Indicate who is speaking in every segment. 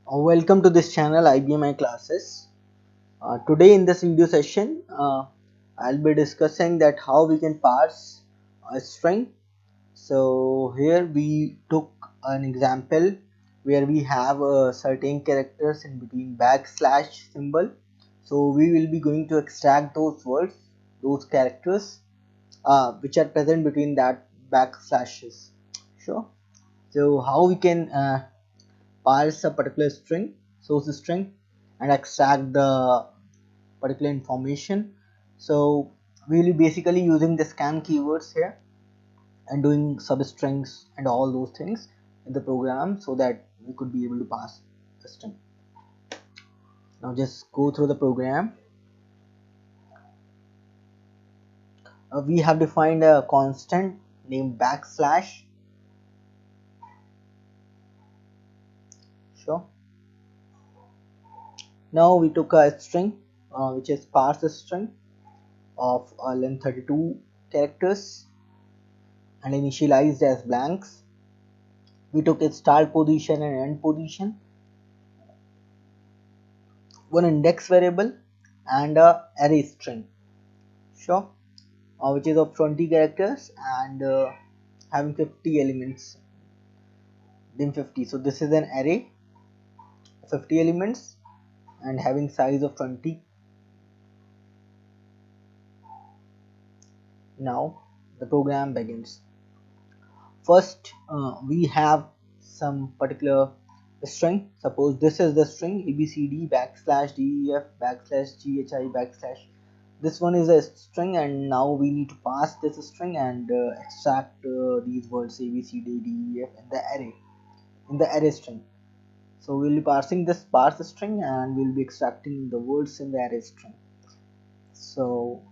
Speaker 1: Welcome to this channel IBM classes. Today in this video session, I'll be discussing that how we can parse a string. So here we took an example where we have certain characters in between backslash symbol. So we will be going to extract those words, those characters which are present between that backslashes. Sure. So how we can parse a particular string, source string, and extract the particular information. So we will be basically using the scan keywords here and doing substrings and all those things in the program so that we could be able to pass the string. Now just go through the program. We have defined a constant named backslash. Sure. Now we took a string which is parse string of length 32 characters and initialized as blanks. We took its start position and end position, one index variable, and a array string. Sure, which is of 20 characters and having 50 elements. Then 50. So this is an array, 50 elements, and having size of 20. Now the program begins. First, we have some particular string. Suppose this is the string abcd backslash def backslash ghi backslash. This one is a string, and now we need to pass this string and extract these words abcd def in the array string. So we'll be parsing this parse string and we'll be extracting the words in the array string. So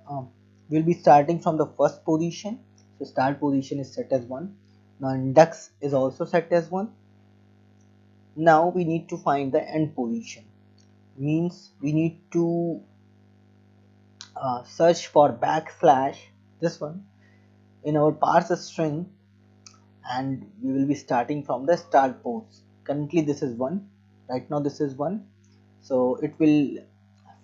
Speaker 1: um, we'll be starting from the first position. So start position is set as 1. Now index is also set as 1. Now we need to find the end position. Means we need to search for backslash, this one, in our parse string, and we will be starting from the start pose. Currently this is 1. Right now this is 1. So it will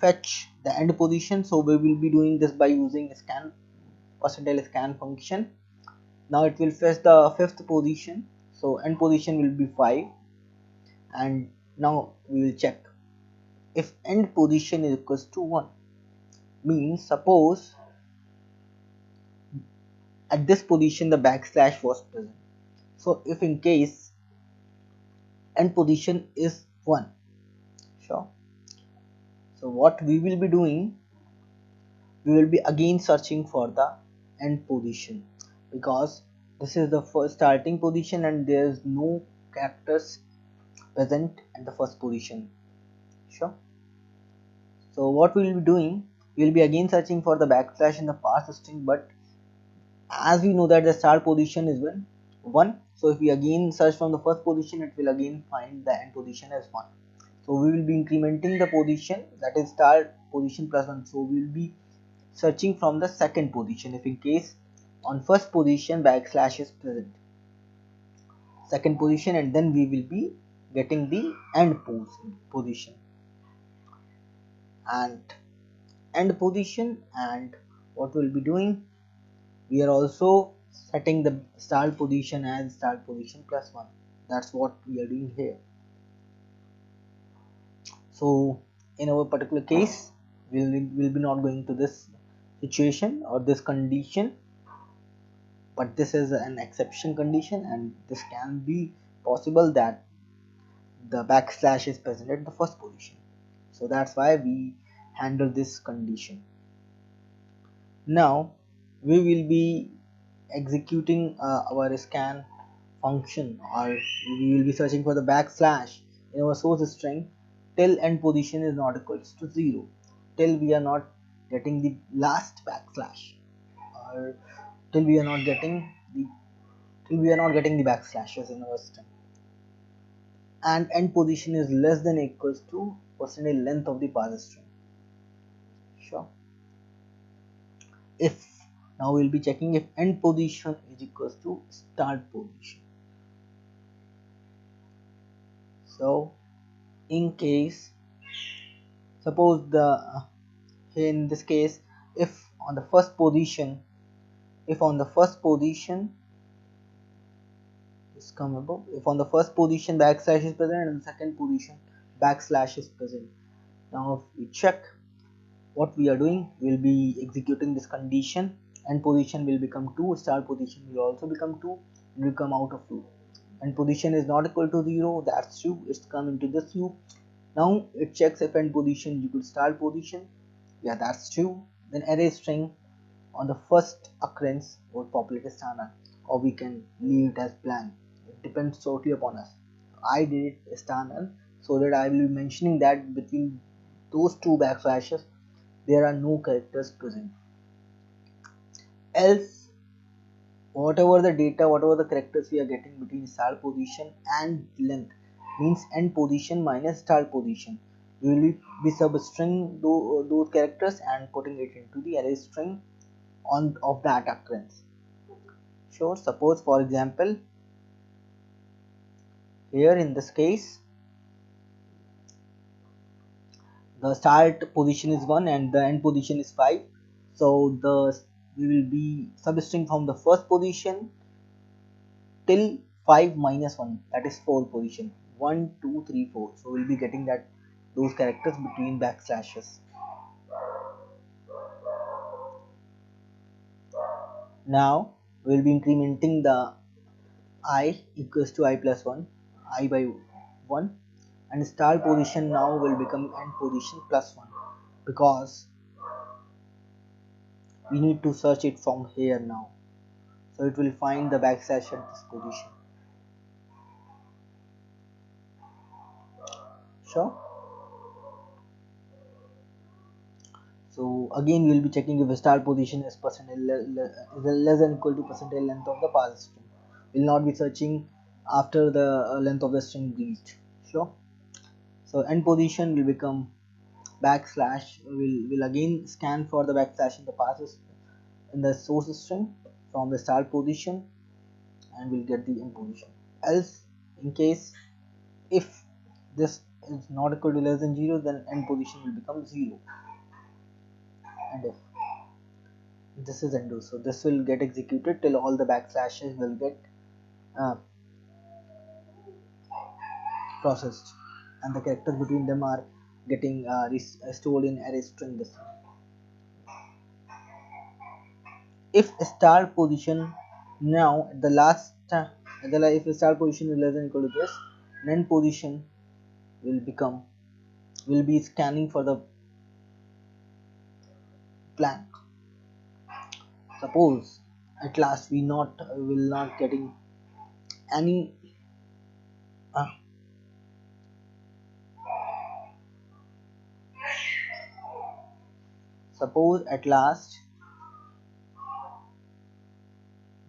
Speaker 1: fetch the end position. So we will be doing this by using scan %scan function. Now it will fetch the fifth position, so end position will be 5, and now we will check if end position is equals to 1. Means suppose at this position the backslash was present. So if in case end position is 1, sure, so what we will be doing, we will be again searching for the end position, because this is the first starting position and there is no characters present at the first position. Sure. So what we will be doing, we will be again searching for the backslash in the parse string, but as we know that the start position is 1, so if we again search from the first position, it will again find the end position as 1. So we will be incrementing the position, that is start position plus 1. So we will be searching from the second position if in case on first position backslash is present, second position, and then we will be getting the end position and end position. And what we'll be doing, we are also setting the start position as start position plus 1. That's what we are doing here. So in our particular case, we'll be not going to this situation or this condition, but this is an exception condition, and this can be possible that the backslash is present at the first position. So that's why we handle this condition. Now we will be executing our scan function, or we will be searching for the backslash in our source string till end position is not equals to 0, till we are not getting the last backslash, or till we are not getting the backslashes in our string, and end position is less than equals to percentage length of the parse string. Sure. If now we'll be checking if end position is equals to start position. So in case, suppose in this case, if on the first position, if on the first position is come above, if on the first position backslash is present and the second position backslash is present, now if we check what we are doing, we will be executing this condition, and position will become 2, start position will also become 2, and will come out of loop, and position is not equal to 0, that's true, it's come into this loop. Now it checks if end position equal to start position, yeah, that's true. Then array string on the first occurrence would populate a star null, or we can leave it as blank, it depends totally upon us. I did it a star null so that I will be mentioning that between those two backslashes there are no characters present, else whatever the data, whatever the characters we are getting between start position and length means end position minus start position, we will be substring those characters and putting it into the array string on of that occurrence. Sure, suppose for example here in this case the start position is 1 and the end position is 5, so we will be substring from the first position till 5 minus 1, that is 4 position, 1 2 3 4, so we'll be getting that those characters between backslashes. Now we'll be incrementing the I equals to I plus 1, I by 1, and start position now will become end position plus 1, because we need to search it from here now, so it will find the backslash at this position. Sure. So again we will be checking if the start position is less than equal to percentile length of the parse string. We will not be searching after the length of the string reached. Sure. So end position will become backslash. Will again scan for the backslash in the parse in the source string from the start position, and we'll get the end position. Else, in case if this is not equal to less than 0, then end position will become 0, and if this is undo, so this will get executed till all the backslashes will get uh, processed, and the characters between them are getting stored in array string. This if start position now at the last if start position is less than equal to this, end position will become will be scanning for the blank. Suppose at last we will not getting any uh, suppose at last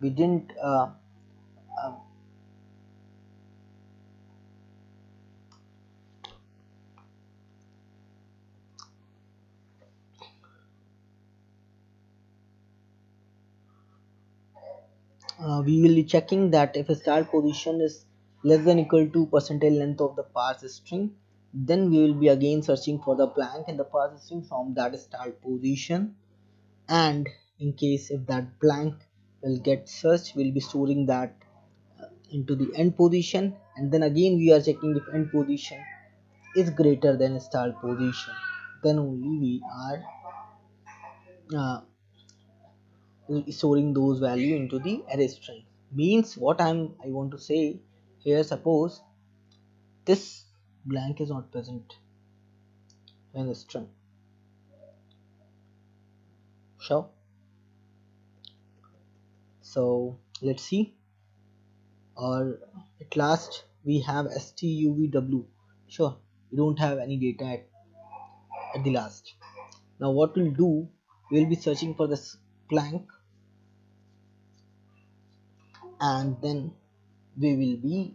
Speaker 1: we didn't uh, we will be checking that if a start position is less than equal to percentile length of the parse string, then we will be again searching for the blank in the parse string from that start position, and in case if that blank will get searched, we'll be storing that into the end position, and then again we are checking if end position is greater than start position, then only we are storing those value into the array string. Means what I want to say here, suppose this blank is not present in the string. Sure. So let's see, or at last we have stuvw. Sure, we don't have any data at the last. Now what we'll do, we'll be searching for this blank, and then we will be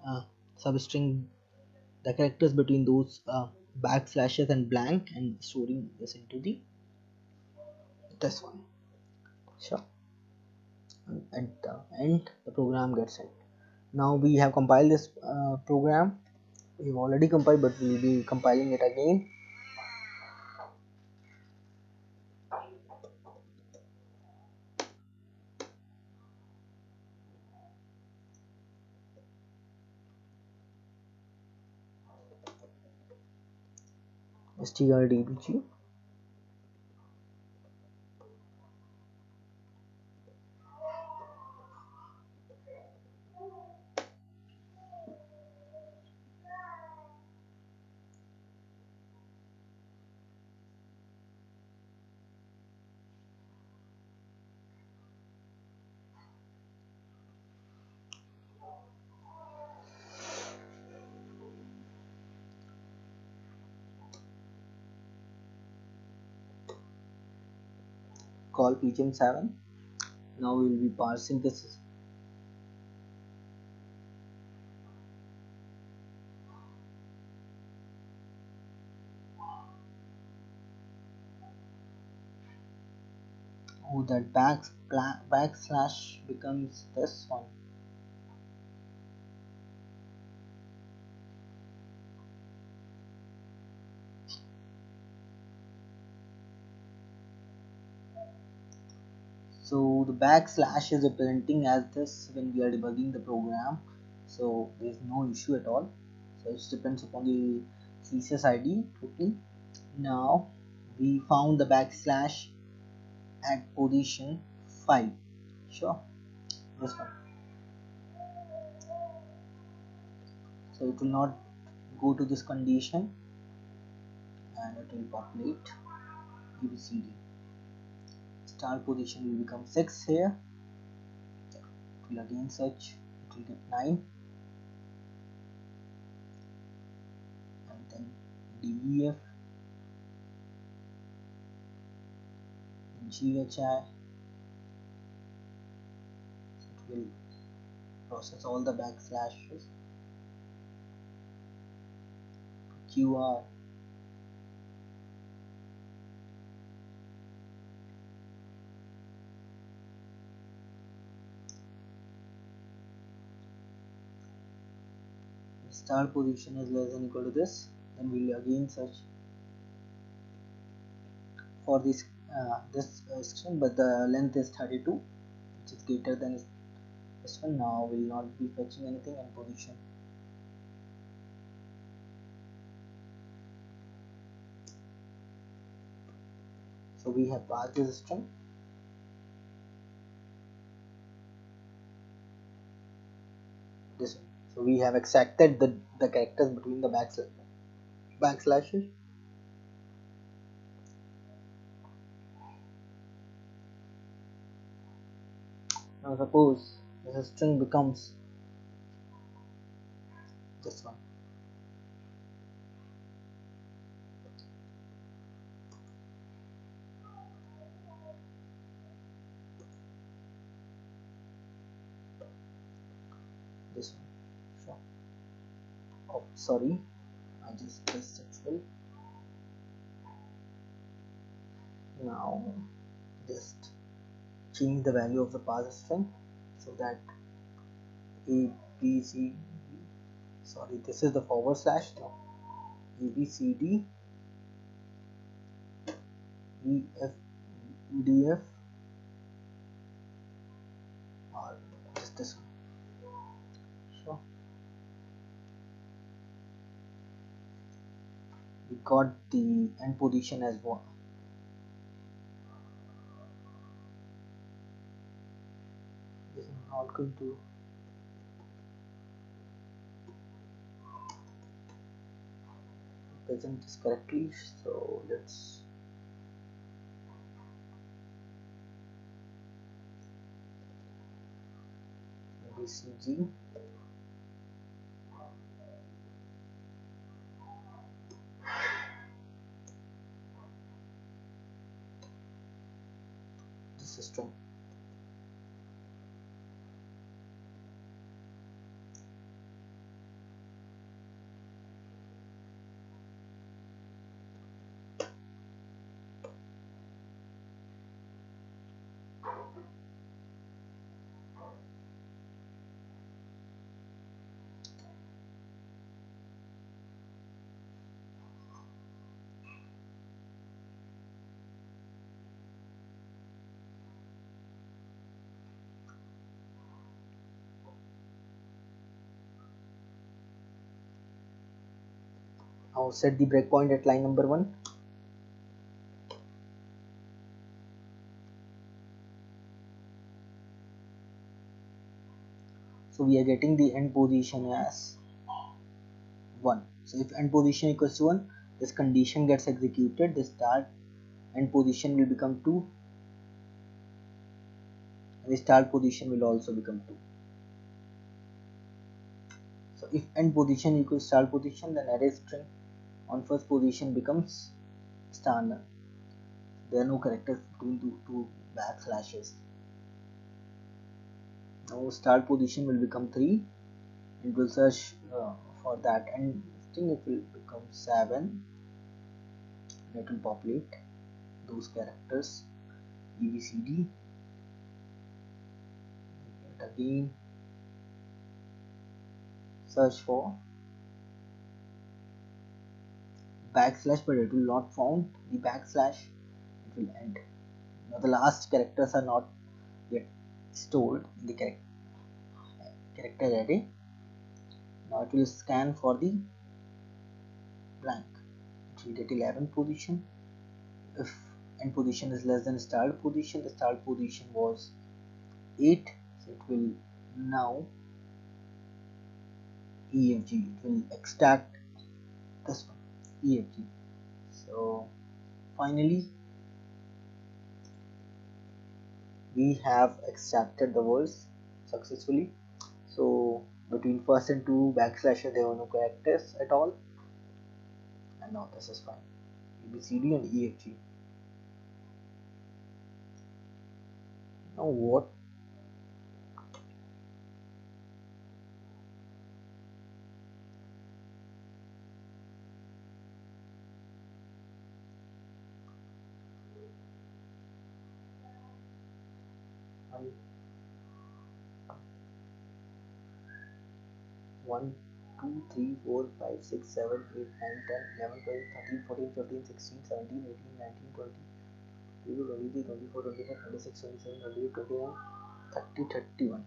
Speaker 1: uh, substring the characters between those backslashes and blank, and storing this into the this one. Sure. And at the end the program gets it. Now we have compiled this program. We've already compiled, but we'll be compiling it again. strdbg. Call pgm7. Now we will be parsing this. Oh, that backslash becomes this one. So the backslash is representing as this when we are debugging the program. So there is no issue at all. So it depends upon the CSS ID totally. Now we found the backslash at position 5. Sure, this one. So it will not go to this condition and it will populate ABCD. Start position will become 6 here. It will again search, it will get 9, and then DEF, then GHI. It will process all the backslashes. QR, start position is less than equal to this, then we will again search for this string, but the length is 32, which is greater than this one. Now will not be fetching anything in position. So we have passed this string. This one. So we have extracted the characters between the backslashes. Now suppose this string becomes this one. This one. Sure. Oh, sorry, I just pressed successful. Now just change the value of the parse string so that A B C, sorry, this is the forward slash. Now A B C D E F D F, or just this one. Sure. We got the end position as well. This is not going to present this correctly, so let's maybe CG. This is string. Now set the breakpoint at line number 1. So we are getting the end position as 1. So if end position equals to 1, this condition gets executed, the start end position will become 2 and the start position will also become 2. So if end position equals start position, then array string on first position becomes star null. There are no characters between two backslashes. Now start position will become 3 and we'll search for that end string. It will become 7 and it will populate those characters ABCD. And again search for backslash, but it will not found the backslash. It will end. Now the last characters are not yet stored in the character array. Now it will scan for the blank. It will get 11 position. If end position is less than start position, the start position was 8, so it will now EFG. It will extract this one, EFG. So finally we have extracted the words successfully. So between first and two backslashes there were no characters at all, and now this is fine. ABCD and EFG. Now what? One, 2, 3, 4, 5, 6, 7, 8, 9, 10, 11, 12, 13, 14, 15, 16, 17, 18, 19, 20, 22, 23, 24, 25, 26, 27, 28, 29, 30, 31.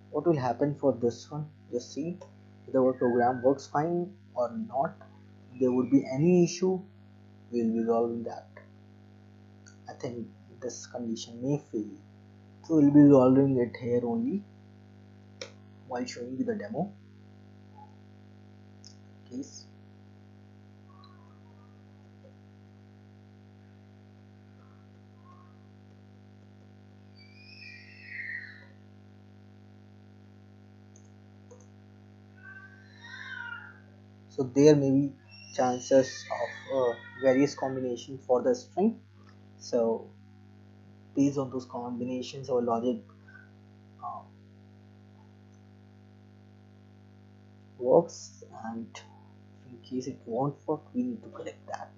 Speaker 1: What will happen for this one? Just see whether our program works fine or not. If there would be any issue, we will be resolving that. I think this condition may fail, so we'll be resolving it here only while showing you the demo case. So there may be chances of various combinations for the string. So based on those combinations, our logic works, and in case it won't work, we need to correct that,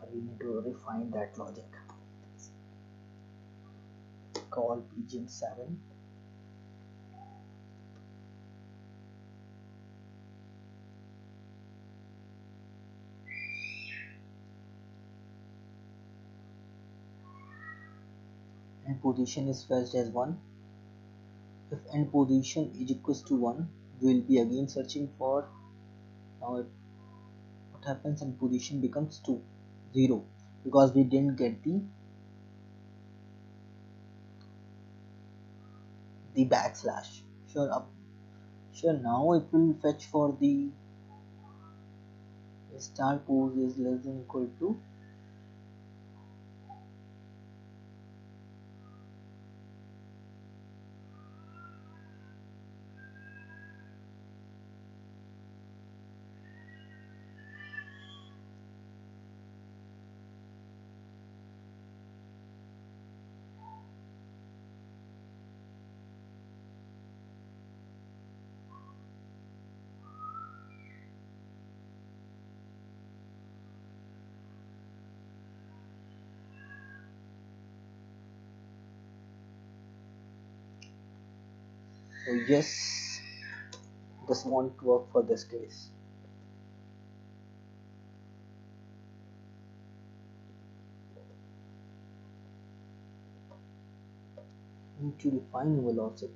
Speaker 1: or we need to refine that logic. Call pgm7 and position is fetched as 1. If end position is equals to 1, we will be again searching for. Now what happens, and position becomes 2, 0, because we didn't get the backslash. Sure, now it will fetch for the start pose is less than equal to so yes, this won't work for this case. need to define our logic.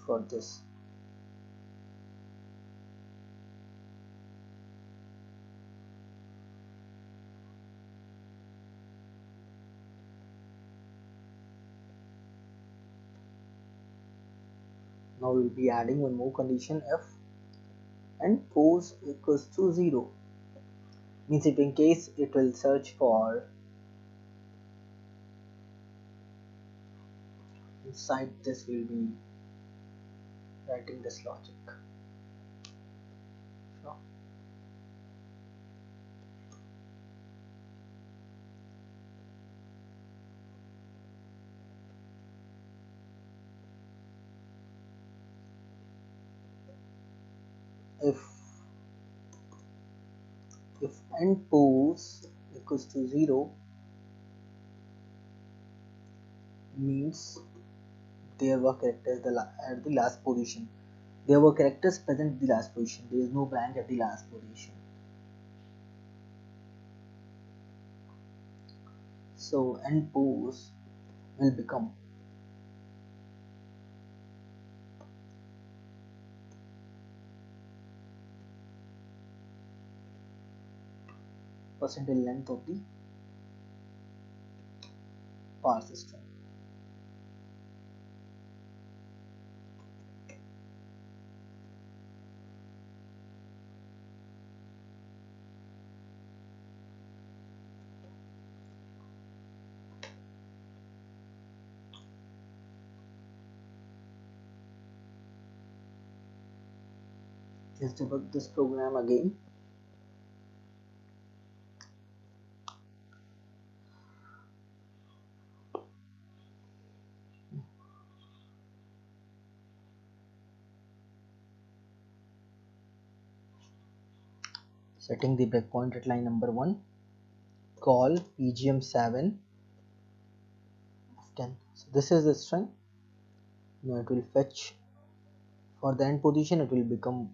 Speaker 1: For this, now we'll be adding one more condition. If and pose equals to 0, means if in case it will search for inside this, we'll be writing this logic. So if end pose equals to 0, means there were characters at the last position. There were characters present at the last position. There is no blank at the last position. So end pose will become percentage length of the parse string. Let's debug this program again. Setting the breakpoint at line number 1. Call pgm7 of 10. So this is the string. Now it will fetch for the end position. It will become,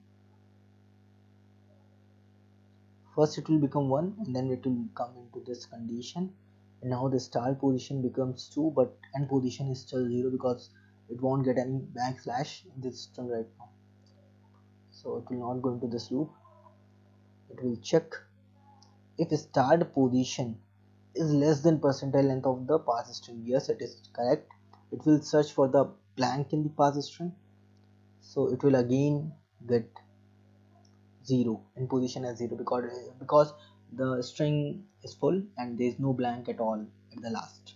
Speaker 1: first it will become 1 and then it will come into this condition, and now the start position becomes 2, but end position is still 0 because it won't get any backslash in this string right now. So it will not go into this loop. It will check if start position is less than percentile length of the parse string. Yes, it is correct. It will search for the blank in the parse string, so it will again get 0 in position as 0 because the string is full and there is no blank at all at the last.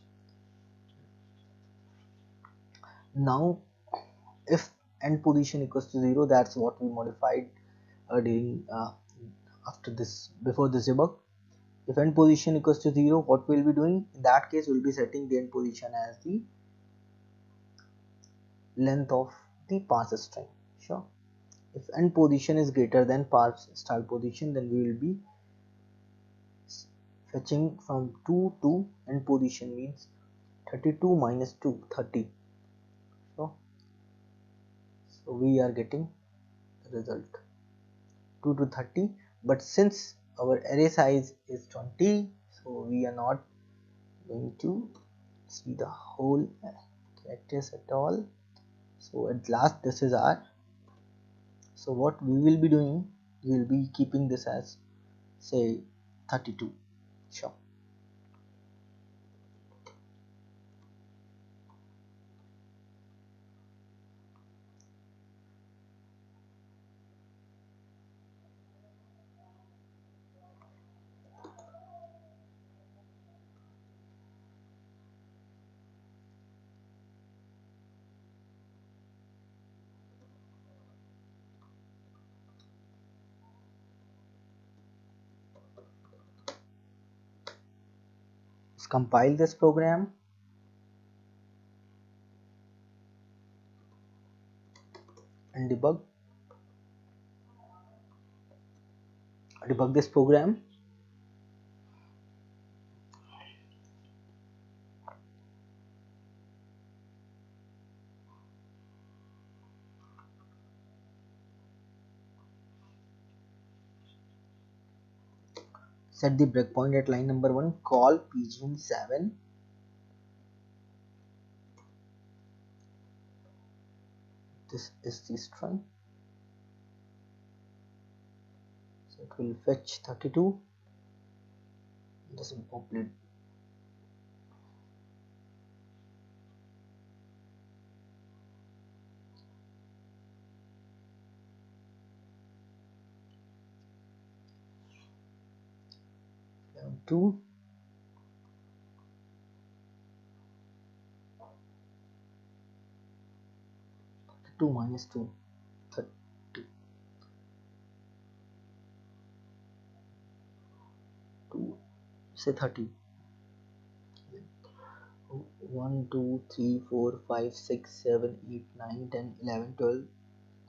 Speaker 1: Now if end position equals to 0, that's what we modified during after this, before this debug. If end position equals to 0, what we'll be doing in that case, we'll be setting the end position as the length of the parse string. Sure. If end position is greater than parse start position, then we will be fetching from 2 to end position, means 32 minus 2, 30. So we are getting the result 2 to 30, but since our array size is 20, so we are not going to see the whole characters at all. So at last this is R. So what we will be doing, we will be keeping this as say 32. Sure. Let's compile this program and debug this program. set the breakpoint at line number 1, call pg7. This is the string, so it will fetch 32. This will populate down 2. Two minus 2, 30. 2, say 30. 1 2 3 4 5 6 7 8 9 10 11 12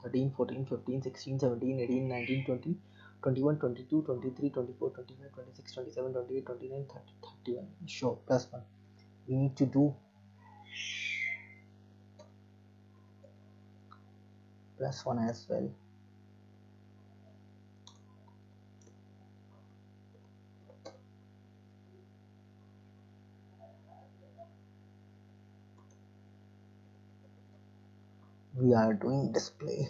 Speaker 1: 13 14 15 16 17 18 19 20 21 22 23 24 25 26 27 28 29 30 31. Sure, plus 1. We need to do plus 1 as well. We are doing display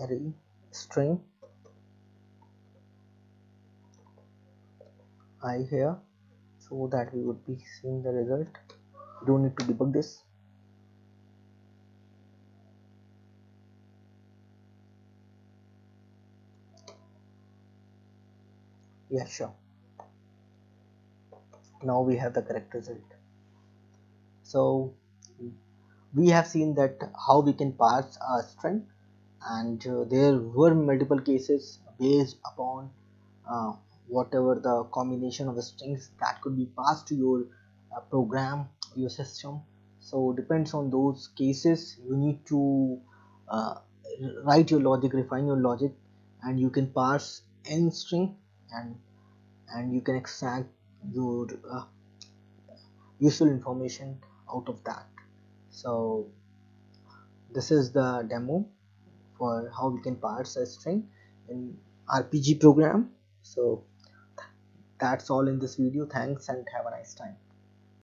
Speaker 1: array string I here, so that we would be seeing the result. We don't need to debug this. Yeah, sure. Now we have the correct result. So we have seen that how we can parse a string, and there were multiple cases based upon uh, whatever the combination of the strings that could be passed to your program, your system. So depends on those cases, you need to uh, write your logic, refine your logic, and you can parse any string, and you can extract your useful information out of that. So this is the demo for how we can parse a string in RPG program. So that's all in this video. Thanks and have a nice time.